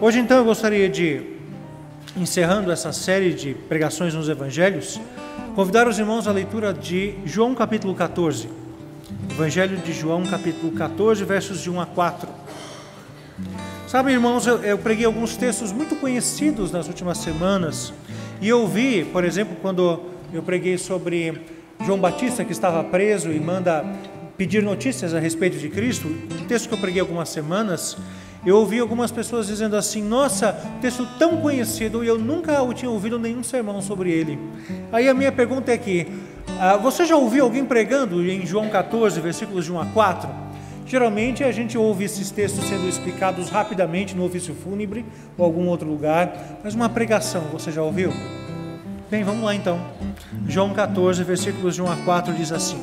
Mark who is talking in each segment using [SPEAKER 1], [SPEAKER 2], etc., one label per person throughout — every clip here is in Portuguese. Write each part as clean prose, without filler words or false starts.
[SPEAKER 1] Hoje então eu gostaria de, encerrando essa série de pregações nos Evangelhos, convidar os irmãos à leitura de João capítulo 14. Evangelho de João capítulo 14, versos de 1 a 4. Sabe, irmãos, eu preguei alguns textos muito conhecidos nas últimas semanas, e eu vi, por exemplo, quando eu preguei sobre João Batista, que estava preso e manda pedir notícias a respeito de Cristo, um texto que eu preguei algumas semanas, eu ouvi algumas pessoas dizendo assim: nossa, texto tão conhecido, e eu nunca tinha ouvido nenhum sermão sobre ele. Aí a minha pergunta é que, você já ouviu alguém pregando em João 14, versículos de 1 a 4? Geralmente a gente ouve esses textos sendo explicados rapidamente no ofício fúnebre ou algum outro lugar, mas uma pregação, você já ouviu? Bem, vamos lá então. João 14, versículos de 1 a 4 diz assim: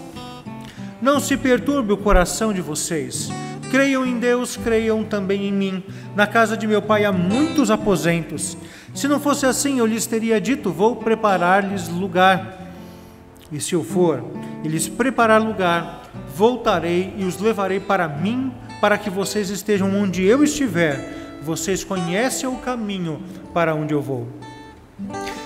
[SPEAKER 1] não se perturbe o coração de vocês. Creiam em Deus, creiam também em mim. Na casa de meu pai há muitos aposentos. Se não fosse assim, eu lhes teria dito: vou preparar-lhes lugar. E se eu for e lhes preparar lugar, voltarei e os levarei para mim, para que vocês estejam onde eu estiver. Vocês conhecem o caminho para onde eu vou.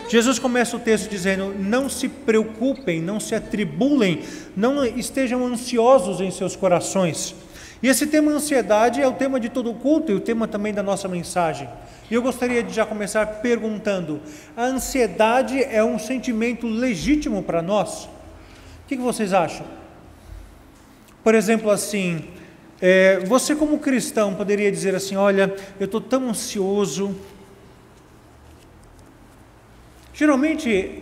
[SPEAKER 1] Jesus começa o texto dizendo: não se preocupem, não se atribulem, não estejam ansiosos em seus corações. E esse tema ansiedade é o tema de todo o culto e o tema também da nossa mensagem. E eu gostaria de já começar perguntando: a ansiedade é um sentimento legítimo para nós? O que vocês acham? Por exemplo, assim, você como cristão poderia dizer assim: olha, eu estou tão ansioso. Geralmente,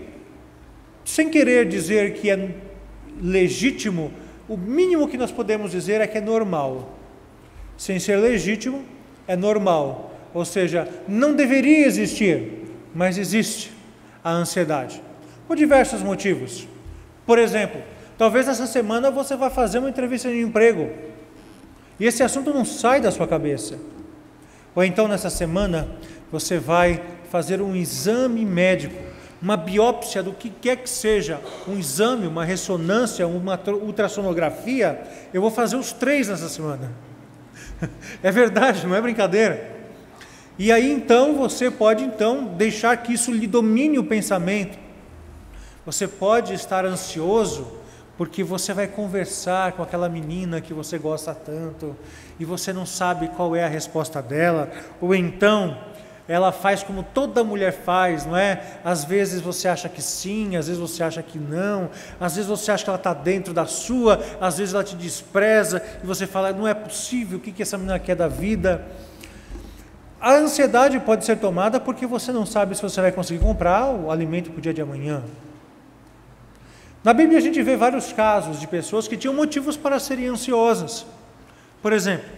[SPEAKER 1] sem querer dizer que é legítimo, o mínimo que nós podemos dizer é que é normal. Sem ser legítimo, é normal. Ou seja, não deveria existir, mas existe a ansiedade. Por diversos motivos. Por exemplo, talvez essa semana você vai fazer uma entrevista de emprego e esse assunto não sai da sua cabeça. Ou então nessa semana você vai fazer um exame médico, uma biópsia do que quer que seja, um exame, uma ressonância, uma ultrassonografia. Eu vou fazer os 3 nessa semana. É verdade, não é brincadeira. E aí então você pode deixar que isso lhe domine o pensamento. Você pode estar ansioso porque você vai conversar com aquela menina que você gosta tanto e você não sabe qual é a resposta dela, ou então ela faz como toda mulher faz, não é? Às vezes você acha que sim, às vezes você acha que não, às vezes você acha que ela está dentro da sua, às vezes ela te despreza, e você fala: não é possível, o que essa menina quer da vida? A ansiedade pode ser tomada porque você não sabe se você vai conseguir comprar o alimento para o dia de amanhã. Na Bíblia a gente vê vários casos de pessoas que tinham motivos para serem ansiosas. Por exemplo,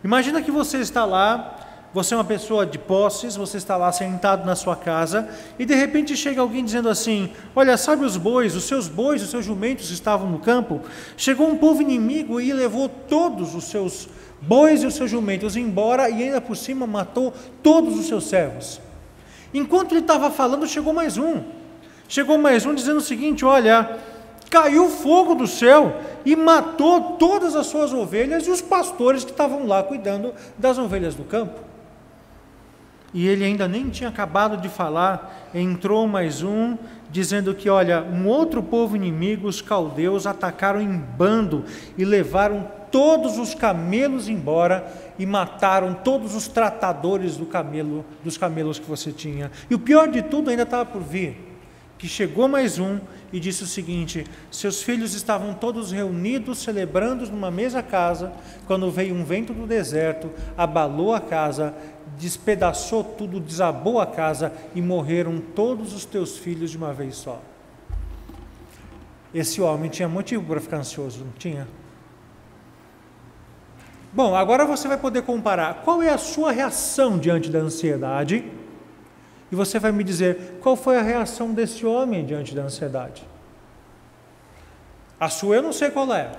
[SPEAKER 1] imagina que você está lá, você é uma pessoa de posses, você está lá sentado na sua casa e de repente chega alguém dizendo assim: olha, sabe os seus jumentos estavam no campo? Chegou um povo inimigo e levou todos os seus bois e os seus jumentos embora e ainda por cima matou todos os seus servos. Enquanto ele estava falando, chegou mais um dizendo o seguinte: olha, caiu fogo do céu e matou todas as suas ovelhas e os pastores que estavam lá cuidando das ovelhas do campo. E ele ainda nem tinha acabado de falar, entrou mais um, dizendo que, olha, um outro povo inimigo, os caldeus, atacaram em bando e levaram todos os camelos embora e mataram todos os tratadores dos camelos que você tinha. E o pior de tudo ainda estava por vir, que chegou mais um e disse o seguinte: seus filhos estavam todos reunidos, celebrando numa mesma casa, quando veio um vento do deserto, abalou a casa, despedaçou tudo, desabou a casa e morreram todos os teus filhos de uma vez só. Esse homem tinha motivo para ficar ansioso, não tinha? Bom, agora você vai poder comparar qual é a sua reação diante da ansiedade e você vai me dizer qual foi a reação desse homem diante da ansiedade. A sua eu não sei qual é,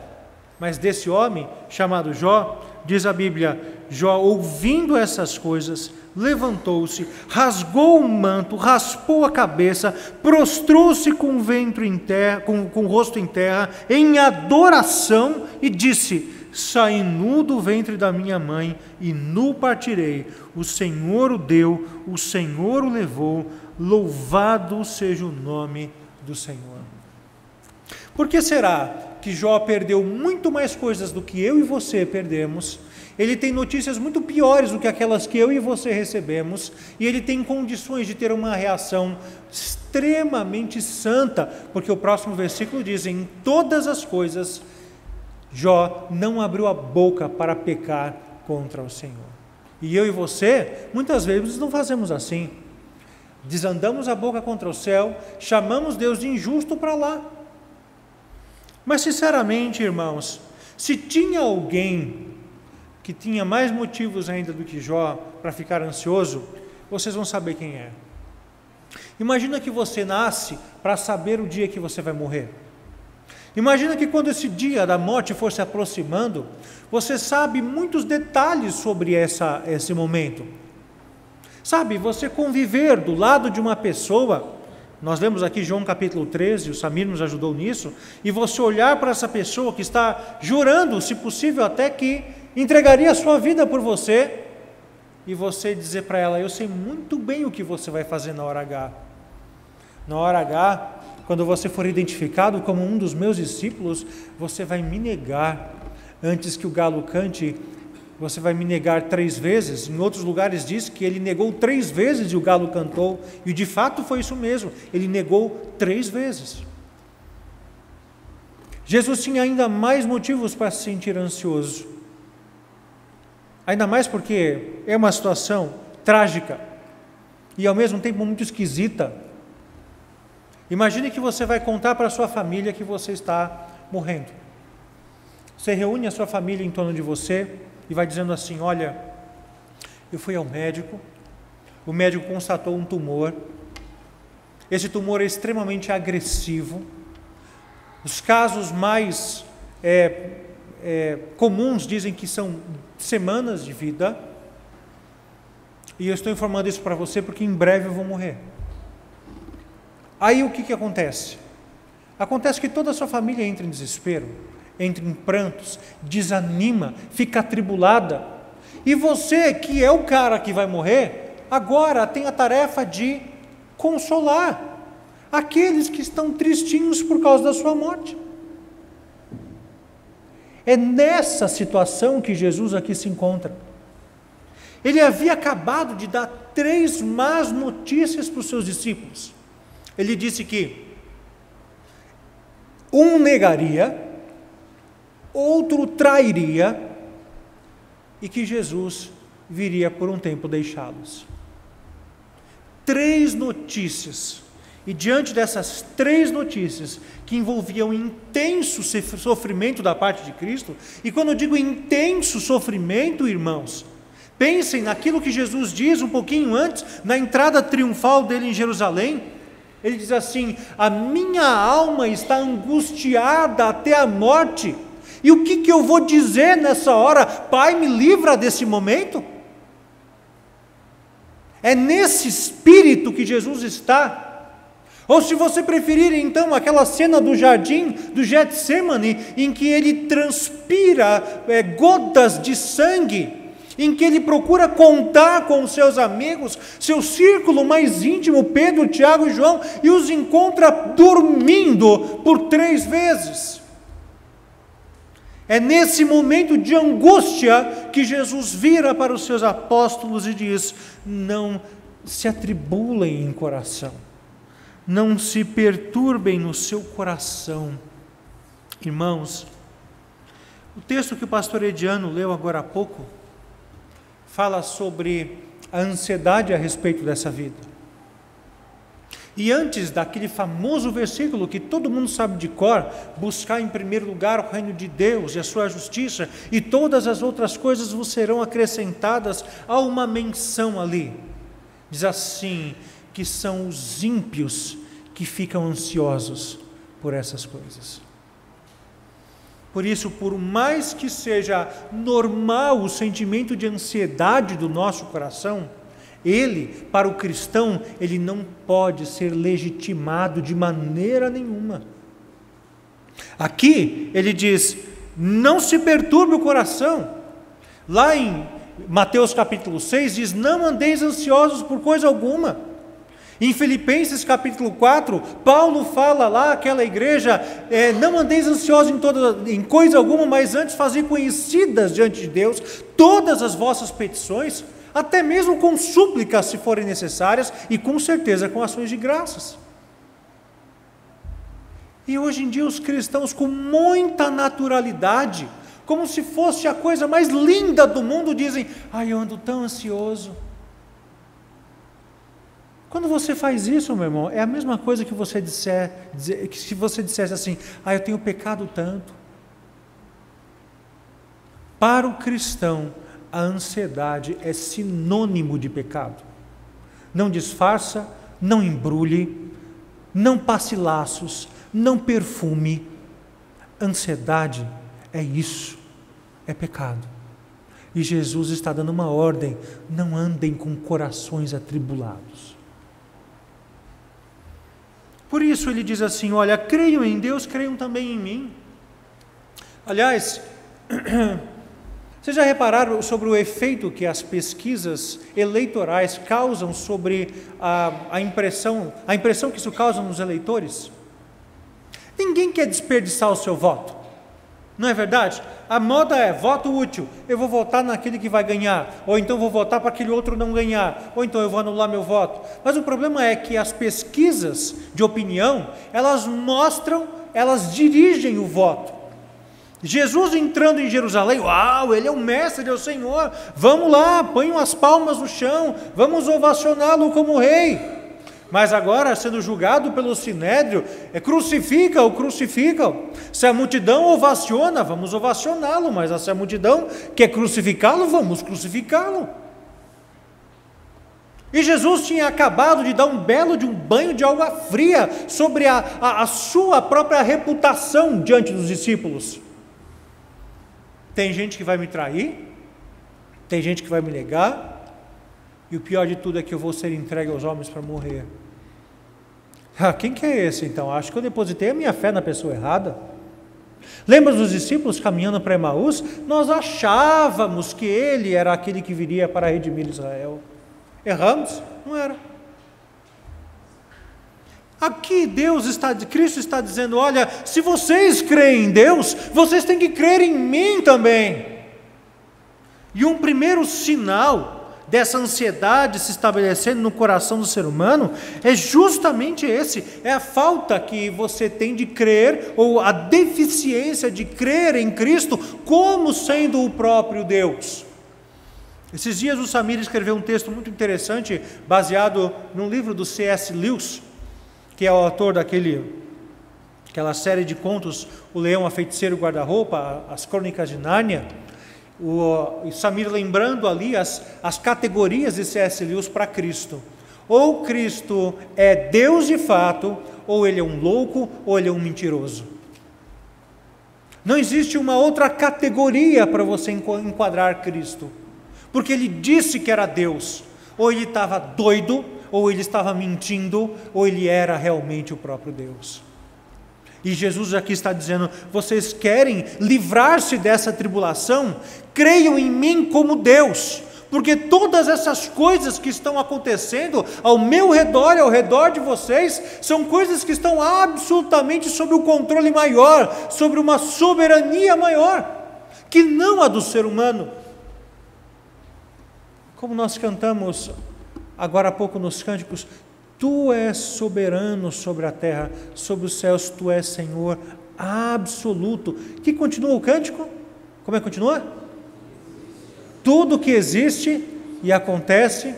[SPEAKER 1] mas desse homem chamado Jó, diz a Bíblia, Jó, ouvindo essas coisas, levantou-se, rasgou o manto, raspou a cabeça, prostrou-se com o rosto em terra, em adoração, e disse: saí nu do ventre da minha mãe, e nu partirei. O Senhor o deu, o Senhor o levou, louvado seja o nome do Senhor. Por que será que Jó perdeu muito mais coisas do que eu e você perdemos? Ele tem notícias muito piores do que aquelas que eu e você recebemos, e ele tem condições de ter uma reação extremamente santa, porque o próximo versículo diz: em todas as coisas, Jó não abriu a boca para pecar contra o Senhor. E eu e você, muitas vezes não fazemos assim. Desandamos a boca contra o céu, chamamos Deus de injusto para lá. Mas sinceramente, irmãos, se tinha alguém que tinha mais motivos ainda do que Jó para ficar ansioso, vocês vão saber quem é. Imagina que você nasce para saber o dia que você vai morrer. Imagina que quando esse dia da morte for se aproximando, você sabe muitos detalhes sobre esse momento. Sabe, você conviver do lado de uma pessoa, nós lemos aqui João capítulo 13, o Samir nos ajudou nisso, e você olhar para essa pessoa que está jurando, se possível até que entregaria a sua vida por você, e você dizer para ela: eu sei muito bem o que você vai fazer na hora H. Na hora H, quando você for identificado como um dos meus discípulos, você vai me negar. Antes que o galo cante, você vai me negar 3 vezes. Em outros lugares diz que ele negou 3 vezes e o galo cantou. E de fato foi isso mesmo. Ele negou 3 vezes. Jesus tinha ainda mais motivos para se sentir ansioso. Ainda mais porque é uma situação trágica e ao mesmo tempo muito esquisita. Imagine que você vai contar para a sua família que você está morrendo. Você reúne a sua família em torno de você e vai dizendo assim: olha, eu fui ao médico, o médico constatou um tumor, esse tumor é extremamente agressivo, os casos mais comuns dizem que são semanas de vida, e eu estou informando isso para você porque em breve eu vou morrer. Aí o que acontece? Acontece que toda a sua família entra em desespero, entra em prantos, desanima, fica atribulada. E você, que é o cara que vai morrer, agora tem a tarefa de consolar aqueles que estão tristinhos por causa da sua morte. É nessa situação que Jesus aqui se encontra. Ele havia acabado de dar 3 más notícias para os seus discípulos. Ele disse que um negaria, outro trairia, e que Jesus viria por um tempo deixá-los. 3 notícias. E diante dessas 3 notícias, que envolviam intenso sofrimento da parte de Cristo, e quando eu digo intenso sofrimento, irmãos, pensem naquilo que Jesus diz um pouquinho antes, na entrada triunfal dele em Jerusalém. Ele diz assim: a minha alma está angustiada até a morte. E o que eu vou dizer nessa hora? Pai, me livra desse momento? É nesse espírito que Jesus está. Ou se você preferir, então, aquela cena do jardim do Getsemane, em que ele transpira gotas de sangue, em que ele procura contar com os seus amigos, seu círculo mais íntimo, Pedro, Tiago e João, e os encontra dormindo por 3 vezes. É nesse momento de angústia que Jesus vira para os seus apóstolos e diz: não se atribulem em coração, não se perturbem no seu coração. Irmãos, o texto que o pastor Ediano leu agora há pouco fala sobre a ansiedade a respeito dessa vida. E antes daquele famoso versículo que todo mundo sabe de cor: buscar em primeiro lugar o reino de Deus e a sua justiça, e todas as outras coisas vos serão acrescentadas, há uma menção ali. Diz assim, que são os ímpios que ficam ansiosos por essas coisas. Por isso, por mais que seja normal o sentimento de ansiedade do nosso coração, ele, para o cristão, ele não pode ser legitimado de maneira nenhuma. Aqui ele diz: não se perturbe o coração. Lá em Mateus capítulo 6 diz: não andeis ansiosos por coisa alguma. Em Filipenses capítulo 4, Paulo fala lá àquela igreja: não andeis ansiosos em coisa alguma, mas antes fazei conhecidas diante de Deus todas as vossas petições, até mesmo com súplicas se forem necessárias, e com certeza com ações de graças. E hoje em dia os cristãos, com muita naturalidade, como se fosse a coisa mais linda do mundo, dizem: ai, eu ando tão ansioso. Quando você faz isso, meu irmão, é a mesma coisa que você que se você dissesse assim: ah, eu tenho pecado tanto. Para o cristão, a ansiedade é sinônimo de pecado. Não disfarça, não embrulhe, não passe laços, não perfume. Ansiedade é isso, é pecado. E Jesus está dando uma ordem: não andem com corações atribulados. Por isso ele diz assim: olha, creiam em Deus, creiam também em mim. Aliás, vocês já repararam sobre o efeito que as pesquisas eleitorais causam sobre a impressão que isso causa nos eleitores? Ninguém quer desperdiçar o seu voto, não é verdade? A moda é voto útil. Eu vou votar naquele que vai ganhar, ou então vou votar para aquele outro não ganhar, ou então eu vou anular meu voto. Mas o problema é que as pesquisas de opinião, elas dirigem o voto. Jesus entrando em Jerusalém: uau, ele é o mestre, ele é o Senhor, vamos lá, ponham as palmas no chão, vamos ovacioná-lo como rei. Mas agora, sendo julgado pelo Sinédrio, crucifica-o. Se a multidão ovaciona, vamos ovacioná-lo, mas se a multidão quer crucificá-lo, vamos crucificá-lo. E Jesus tinha acabado de dar um banho de água fria sobre a sua própria reputação diante dos discípulos. Tem gente que vai me trair, tem gente que vai me negar, e o pior de tudo é que eu vou ser entregue aos homens para morrer. Quem que é esse então? Acho que eu depositei a minha fé na pessoa errada. Lembra dos discípulos caminhando para Emaús? Nós achávamos que ele era aquele que viria para redimir Israel. Erramos? Não era. Aqui Cristo está dizendo: olha, se vocês creem em Deus, vocês têm que crer em mim também. E um primeiro sinal dessa ansiedade se estabelecendo no coração do ser humano é justamente esse: é a falta que você tem de crer, ou a deficiência de crer em Cristo como sendo o próprio Deus. Esses dias o Samir escreveu um texto muito interessante, baseado num livro do C.S. Lewis, que é o autor daquela série de contos, O Leão, a Feiticeira e o Guarda-Roupa, as Crônicas de Nárnia. O Samir lembrando ali as categorias de C.S. Lewis para Cristo. Ou Cristo é Deus de fato, ou ele é um louco, ou ele é um mentiroso. Não existe uma outra categoria para você enquadrar Cristo, porque ele disse que era Deus. Ou ele estava doido, ou ele estava mentindo, ou ele era realmente o próprio Deus. E Jesus aqui está dizendo: vocês querem livrar-se dessa tribulação? Creiam em mim como Deus, porque todas essas coisas que estão acontecendo ao meu redor e ao redor de vocês, são coisas que estão absolutamente sob o controle maior, sobre uma soberania maior, que não a do ser humano. Como nós cantamos agora há pouco nos cânticos: tu és soberano sobre a terra, sobre os céus, tu és Senhor absoluto. Que continua o cântico? Como é que continua? Tudo que existe e acontece,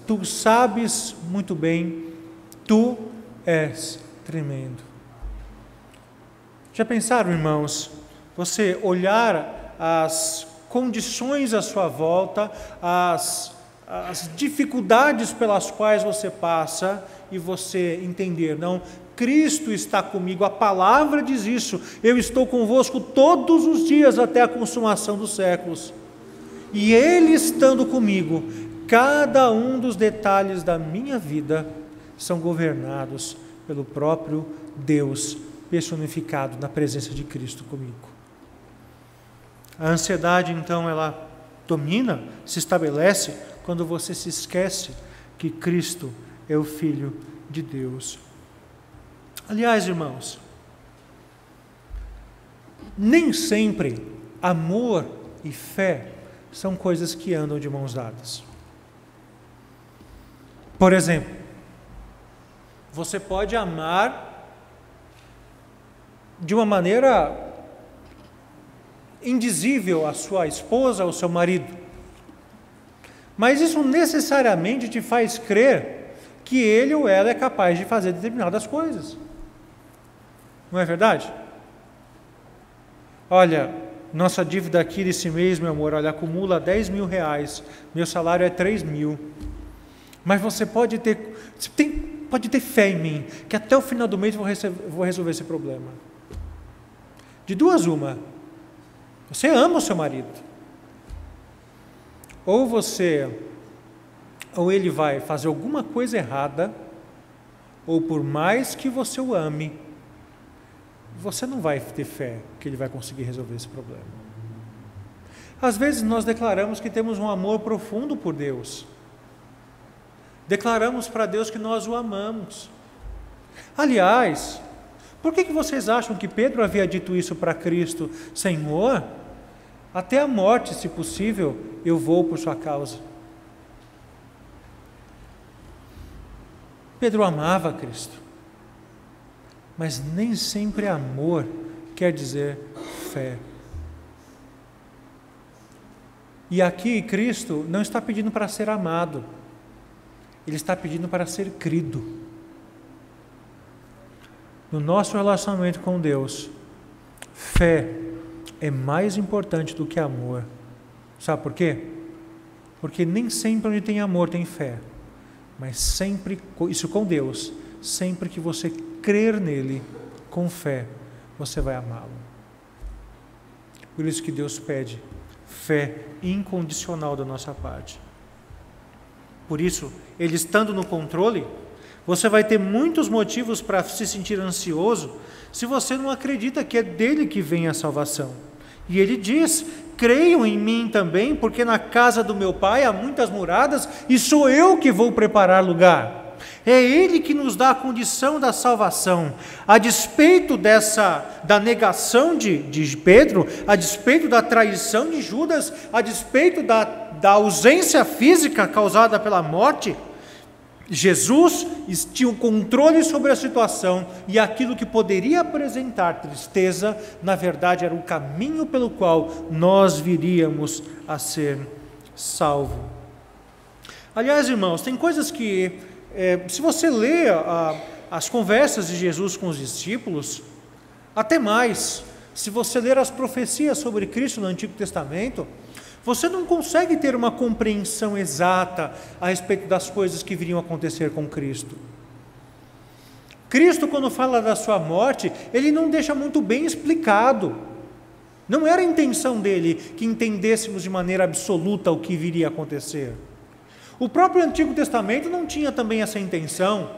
[SPEAKER 1] tu sabes muito bem, tu és tremendo. Já pensaram, irmãos, você olhar as condições à sua volta, as dificuldades pelas quais você passa, e você entender: não, Cristo está comigo, a palavra diz isso, eu estou convosco todos os dias até a consumação dos séculos. E Ele estando comigo, cada um dos detalhes da minha vida são governados pelo próprio Deus personificado na presença de Cristo comigo. A ansiedade, então, ela domina, se estabelece quando você se esquece que Cristo é o Filho de Deus. Aliás, irmãos, nem sempre amor e fé são coisas que andam de mãos dadas. Por exemplo, você pode amar de uma maneira indizível a sua esposa ou seu marido, mas isso necessariamente te faz crer que ele ou ela é capaz de fazer determinadas coisas. Não é verdade? Olha, nossa dívida aqui desse mês, meu amor, olha, acumula 10 mil reais, meu salário é 3 mil, mas você pode ter fé em mim, que até o final do mês eu vou resolver esse problema. De duas uma, você ama o seu marido, ou ele vai fazer alguma coisa errada, ou por mais que você o ame, você não vai ter fé que ele vai conseguir resolver esse problema. Às vezes nós declaramos que temos um amor profundo por Deus, declaramos para Deus que nós o amamos. Aliás, por que vocês acham que Pedro havia dito isso para Cristo? Senhor, até a morte, se possível, eu vou por sua causa. Pedro amava Cristo, mas nem sempre amor quer dizer fé. E aqui Cristo não está pedindo para ser amado, Ele está pedindo para ser crido. No nosso relacionamento com Deus, fé é mais importante do que amor. Sabe por quê? Porque nem sempre onde tem amor tem fé, mas sempre, isso com Deus, sempre que você crer nele com fé, você vai amá-lo. Por isso que Deus pede fé incondicional da nossa parte. Por isso, Ele estando no controle, você vai ter muitos motivos para se sentir ansioso se você não acredita que é dele que vem a salvação. E Ele diz: creiam em mim também, porque na casa do meu Pai há muitas moradas e sou eu que vou preparar lugar. É Ele que nos dá a condição da salvação. A despeito da negação de Pedro, a despeito da traição de Judas, a despeito da ausência física causada pela morte, Jesus tinha o controle sobre a situação, e aquilo que poderia apresentar tristeza, na verdade era o caminho pelo qual nós viríamos a ser salvos. Aliás, irmãos, tem coisas que, se você lê as conversas de Jesus com os discípulos, até mais, se você ler as profecias sobre Cristo no Antigo Testamento, você não consegue ter uma compreensão exata a respeito das coisas que viriam acontecer com Cristo. Cristo, quando fala da sua morte, Ele não deixa muito bem explicado. Não era a intenção dele que entendêssemos de maneira absoluta o que viria a acontecer. O próprio Antigo Testamento não tinha também essa intenção.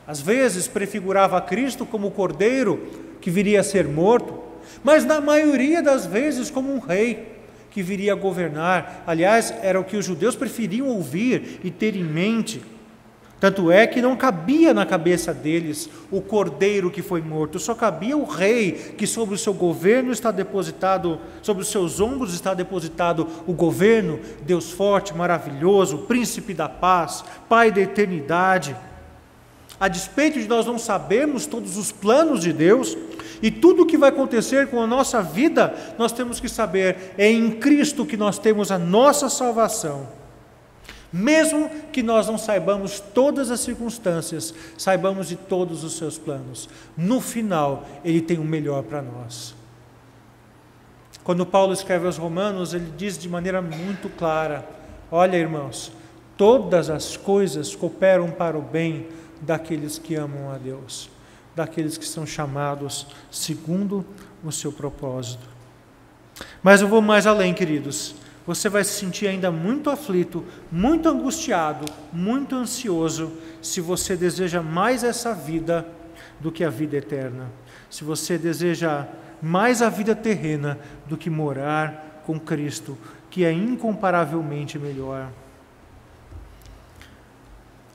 [SPEAKER 1] Às vezes prefigurava Cristo como o cordeiro que viria a ser morto, mas na maioria das vezes como um rei que viria a governar. Aliás, era o que os judeus preferiam ouvir e ter em mente. Tanto é que não cabia na cabeça deles o cordeiro que foi morto, só cabia o rei, que sobre o seu governo está depositado, sobre os seus ombros está depositado o governo, Deus forte, maravilhoso, príncipe da paz, Pai da eternidade. A despeito de nós não sabermos todos os planos de Deus e tudo o que vai acontecer com a nossa vida, nós temos que saber, é em Cristo que nós temos a nossa salvação. Mesmo que nós não saibamos todas as circunstâncias, saibamos de todos os seus planos, no final Ele tem o melhor para nós. Quando Paulo escreve aos Romanos, ele diz de maneira muito clara: olha, irmãos, todas as coisas cooperam para o bem daqueles que amam a Deus. daqueles que são chamados segundo o seu propósito. Mas eu vou mais além, queridos. Você vai se sentir ainda muito aflito, muito angustiado, muito ansioso, se você deseja mais essa vida do que a vida eterna. Se você deseja mais a vida terrena do que morar com Cristo, que é incomparavelmente melhor.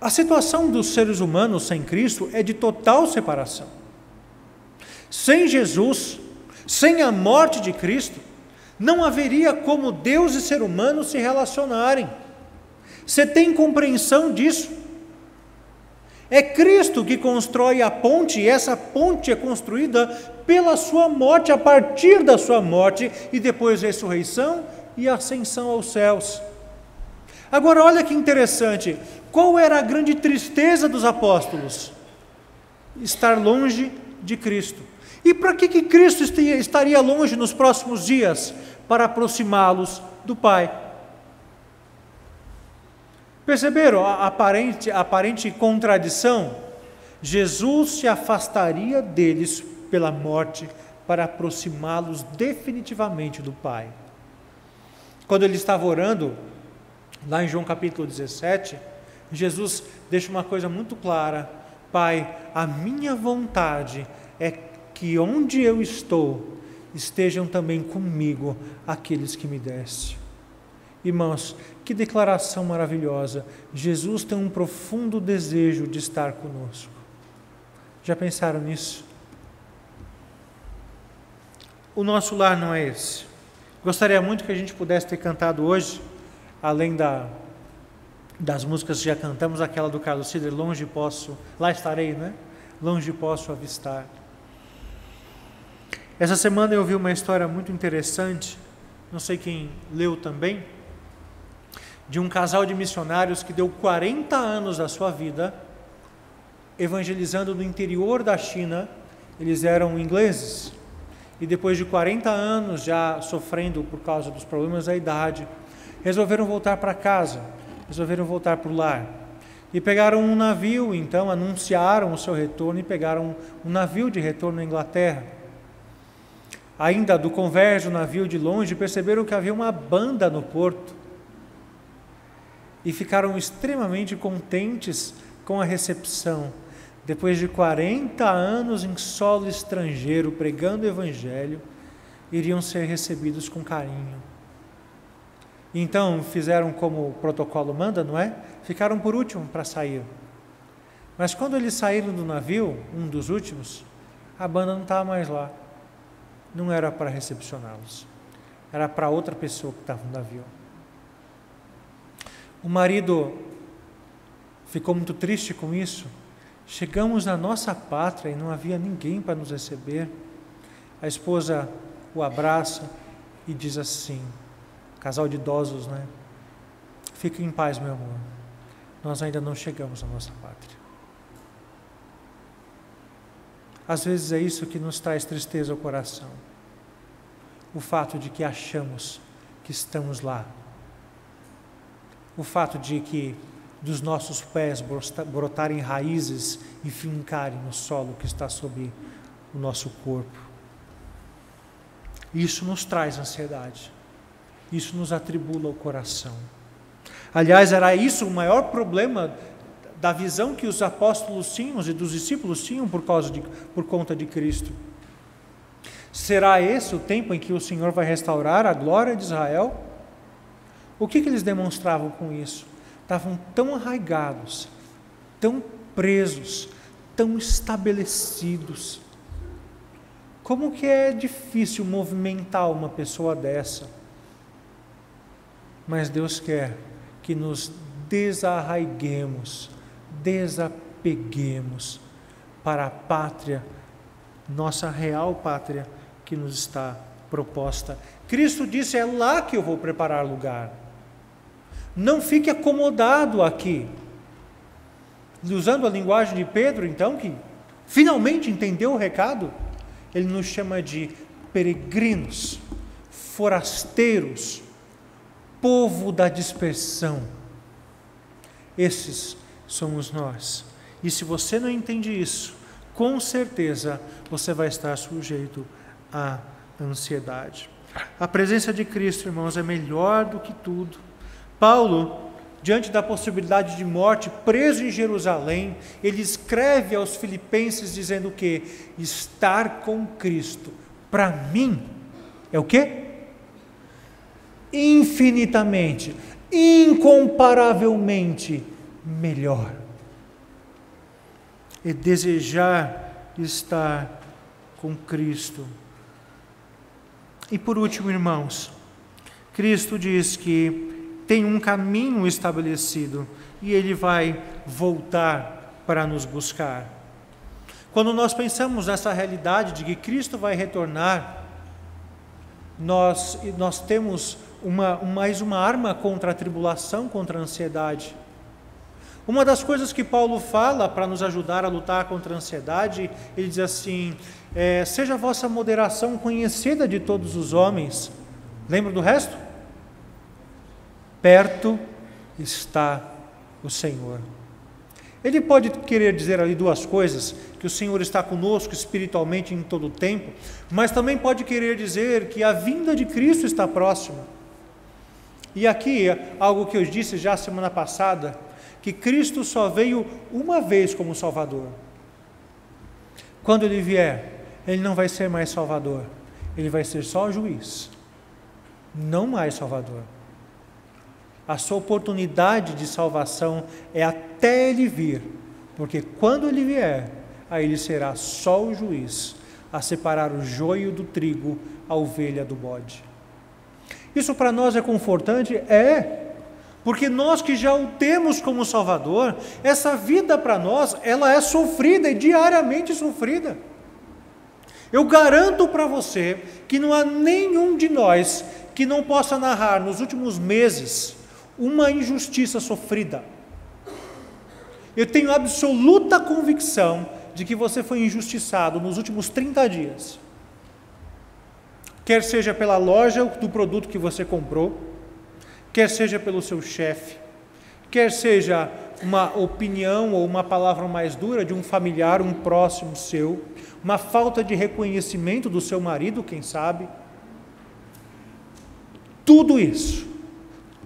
[SPEAKER 1] A situação dos seres humanos sem Cristo é de total separação. Sem Jesus, sem a morte de Cristo, não haveria como Deus e ser humano se relacionarem. Você tem compreensão disso? É Cristo que constrói a ponte, e essa ponte é construída pela sua morte, a partir da sua morte, e depois ressurreição e ascensão aos céus. Agora olha que interessante, qual era a grande tristeza dos apóstolos? Estar longe de Cristo. E para que Cristo estaria longe nos próximos dias? Para aproximá-los do Pai. Perceberam a aparente contradição? Jesus se afastaria deles pela morte para aproximá-los definitivamente do Pai. Quando ele estava orando, lá em João capítulo 17, Jesus deixa uma coisa muito clara: Pai, a minha vontade é que onde eu estou, estejam também comigo aqueles que me deste. Irmãos, que declaração maravilhosa! Jesus tem um profundo desejo de estar conosco. Já pensaram nisso? O nosso lar não é esse. Gostaria muito que a gente pudesse ter cantado hoje, além das músicas que já cantamos, aquela do Carlos Ceder, longe posso, lá estarei, né? Longe posso avistar. Essa semana eu vi uma história muito interessante, não sei quem leu também, de um casal de missionários que deu 40 anos da sua vida evangelizando no interior da China. Eles eram ingleses e depois de 40 anos já sofrendo por causa dos problemas da idade, resolveram voltar para casa, resolveram voltar para o lar. E pegaram um navio, então anunciaram o seu retorno e pegaram um navio de retorno à Inglaterra. Ainda do convés do navio de longe, perceberam que havia uma banda no porto e ficaram extremamente contentes com a recepção. Depois de 40 anos em solo estrangeiro, pregando o Evangelho, iriam ser recebidos com carinho. Então fizeram como o protocolo manda, não é? Ficaram por último para sair. Mas quando eles saíram do navio, um dos últimos, a banda não estava mais lá. Não era para recepcioná-los, era para outra pessoa que estava no navio. O marido ficou muito triste com isso. Chegamos na nossa pátria e não havia ninguém para nos receber. A esposa o abraça e diz assim, casal de idosos, né? Fique em paz, meu amor, nós ainda não chegamos na nossa pátria. Às vezes é isso que nos traz tristeza ao coração. O fato de que achamos que estamos lá. O fato de que dos nossos pés brotarem raízes e fincarem no solo que está sob o nosso corpo. Isso nos traz ansiedade. Isso nos atribula o coração. Aliás, era isso o maior problema da visão que os apóstolos tinham e dos discípulos tinham por conta de Cristo. Será esse o tempo em que o Senhor vai restaurar a glória de Israel? O que eles demonstravam com isso? Estavam tão arraigados, tão presos, tão estabelecidos. Como que é difícil movimentar uma pessoa dessa? Mas Deus quer que nos desarraiguemos, desapeguemos para a pátria, nossa real pátria que nos está proposta. Cristo disse, é lá que eu vou preparar lugar. Não fique acomodado aqui. Usando a linguagem de Pedro, então, que finalmente entendeu o recado, ele nos chama de peregrinos, forasteiros, povo da dispersão. Esses somos nós. E se você não entende isso, com certeza você vai estar sujeito à ansiedade. A presença de Cristo, irmãos, é melhor do que tudo. Paulo, diante da possibilidade de morte, preso em Jerusalém, ele escreve aos Filipenses dizendo que estar com Cristo, para mim, é o quê? Infinitamente, incomparavelmente melhor. E desejar estar com Cristo. E por último, irmãos, Cristo diz que tem um caminho estabelecido e Ele vai voltar para nos buscar. Quando nós pensamos nessa realidade de que Cristo vai retornar, nós temos mais uma arma contra a tribulação, contra a ansiedade. Uma das coisas que Paulo fala para nos ajudar a lutar contra a ansiedade, ele diz assim, seja a vossa moderação conhecida de todos os homens. Lembra do resto? Perto está o Senhor. Ele pode querer dizer ali duas coisas, que o Senhor está conosco espiritualmente em todo o tempo, mas também pode querer dizer que a vinda de Cristo está próxima. E aqui, algo que eu disse já semana passada, que Cristo só veio uma vez como Salvador. Quando Ele vier, Ele não vai ser mais Salvador, Ele vai ser só juiz, não mais Salvador. A sua oportunidade de salvação é até Ele vir, porque quando Ele vier, aí Ele será só o juiz, a separar o joio do trigo, a ovelha do bode. Isso para nós é confortante? Porque nós que já o temos como Salvador, essa vida para nós, ela é sofrida e diariamente sofrida. Eu garanto para você que não há nenhum de nós que não possa narrar nos últimos meses uma injustiça sofrida. Eu tenho absoluta convicção de que você foi injustiçado nos últimos 30 dias. Quer seja pela loja do produto que você comprou, quer seja pelo seu chefe, quer seja uma opinião ou uma palavra mais dura de um familiar, um próximo seu, uma falta de reconhecimento do seu marido, quem sabe. Tudo isso,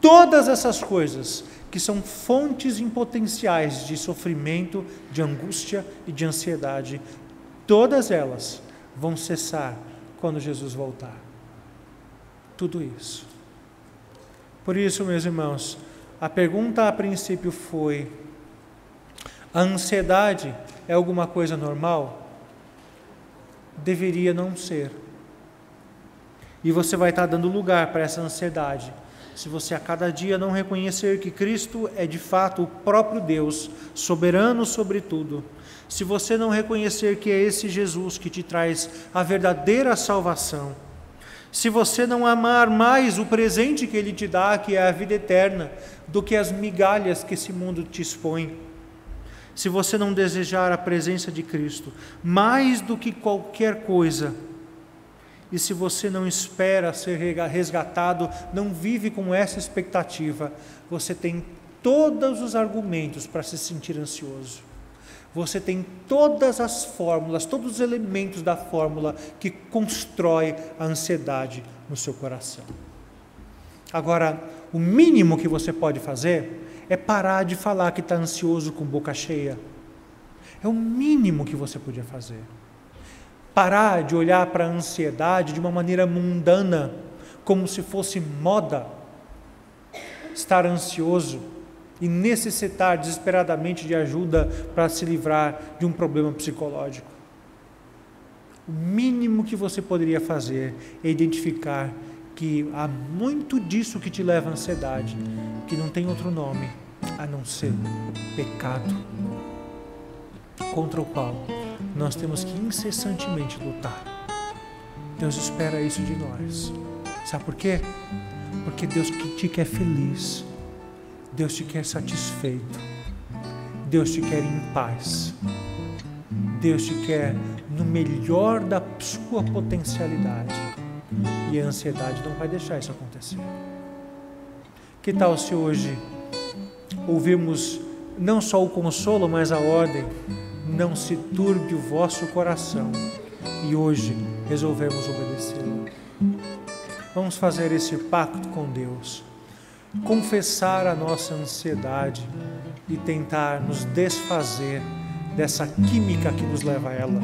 [SPEAKER 1] todas essas coisas que são fontes potenciais de sofrimento, de angústia e de ansiedade, todas elas vão cessar quando Jesus voltar. Tudo isso. Por isso, meus irmãos, a pergunta a princípio foi: a ansiedade é alguma coisa normal? Deveria não ser. E você vai estar dando lugar para essa ansiedade, se você a cada dia não reconhecer que Cristo é de fato o próprio Deus, soberano sobre tudo. Se você não reconhecer que é esse Jesus que te traz a verdadeira salvação. Se você não amar mais o presente que Ele te dá, que é a vida eterna, do que as migalhas que esse mundo te expõe. Se você não desejar a presença de Cristo mais do que qualquer coisa, e se você não espera ser resgatado, não vive com essa expectativa, você tem todos os argumentos para se sentir ansioso. Você tem todas as fórmulas, todos os elementos da fórmula que constrói a ansiedade no seu coração. Agora, o mínimo que você pode fazer é parar de falar que está ansioso com boca cheia. É o mínimo que você podia fazer. Parar de olhar para a ansiedade de uma maneira mundana, como se fosse moda. Estar ansioso e necessitar desesperadamente de ajuda para se livrar de um problema psicológico. O mínimo que você poderia fazer é identificar que há muito disso que te leva à ansiedade, que não tem outro nome a não ser pecado, contra o qual nós temos que incessantemente lutar. Deus espera isso de nós. Sabe por quê? Porque Deus te quer feliz. Deus te quer satisfeito. Deus te quer em paz. Deus te quer no melhor da sua potencialidade. E a ansiedade não vai deixar isso acontecer. Que tal se hoje ouvirmos não só o consolo, mas a ordem: não se turbe o vosso coração, e hoje resolvemos obedecê-lo. Vamos fazer esse pacto com Deus, confessar a nossa ansiedade e tentar nos desfazer dessa química que nos leva a ela.